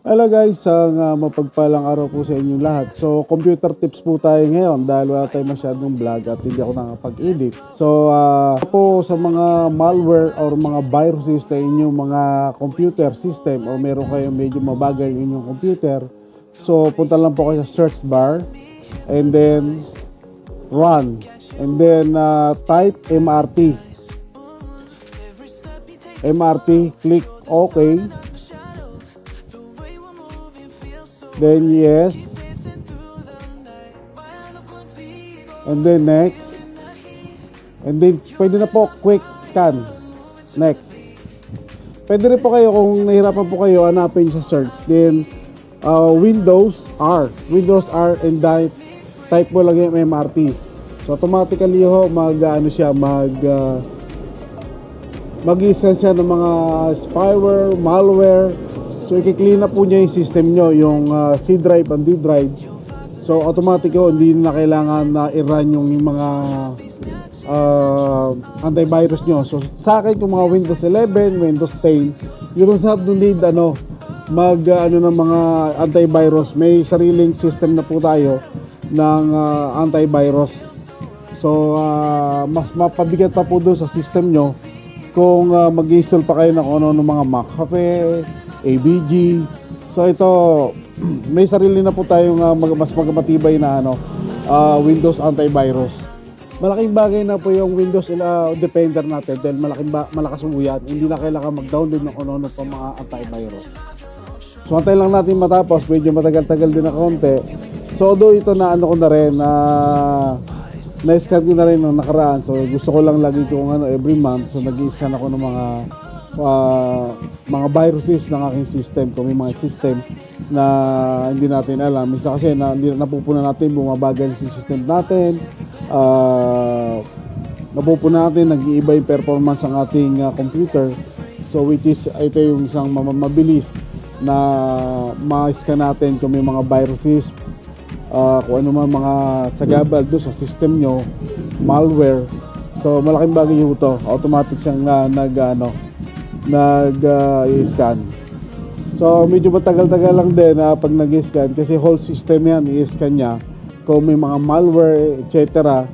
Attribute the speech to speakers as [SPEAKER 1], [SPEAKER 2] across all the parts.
[SPEAKER 1] Hello guys, ang mapagpalang araw po sa inyong lahat. So, computer tips po tayo ngayon dahil wala tayong masyadong vlog at hindi ako nakapag-edit. So, po sa mga malware or mga viruses sa inyong mga computer system o meron kayong medyo mabagal yung inyong computer. So, punta lang po kayo sa search bar and then run and then type MRT. MRT, click OK. Then yes. And then next. And then pwede na po quick scan. Next. Pwede rin po kayo kung nahirapan po kayo hanapin sa search. Then Windows R. Windows R and type mo lang yung MRT. So automatically ho mag-scan siya ng mga spyware, malware. So, i-clean na po niya yung system nyo, yung C drive and D drive. So, automatic yun, hindi na kailangan na i-run yung mga antivirus nyo. So, sa akin, yung mga Windows 11, Windows 10, you don't have to need ng mga antivirus. May sariling system na po tayo ng antivirus. So, mas mapabigat pa po doon sa system nyo kung mag-install pa kayo ng ano mga McAfee, ABG. So ito may sarili na po tayong mas magmatibay na Windows antivirus. Malaking bagay na po yung Windows Defender natin dahil malakas po yan. Hindi na kailangan mag-download ng ano pa mga antivirus. So antay lang natin matapos, medyo matagal-tagal din na konti. So although ito na ko na rin na-scan ko na rin nung nakaraan. So gusto ko lang lagi kung every month. So nag-i-scan ako ng mga viruses ng aking system. Kung may mga system na hindi natin alam. Minsan kasi napupuna natin, bumabagal yung system natin. Napupuna natin, nag-iiba yung performance ng ating computer. So which is ito yung isang mabilis na ma-scan natin kung may mga viruses, kung ano man mga sagabal doon sa system nyo, malware. So malaking bagay yung ito, automatic siyang nag-i-scan. So medyo matagal-tagal lang din pag nag-i-scan kasi whole system yan i-scan niya kung may mga malware etc.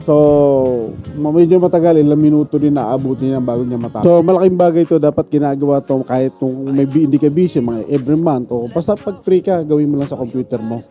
[SPEAKER 1] So medyo matagal, ilang minuto din naabutin niya bago niya matapos. So malaking bagay ito, dapat ginagawa to kahit kung hindi ka busy mga every month o basta pag free ka, gawin mo lang sa computer mo.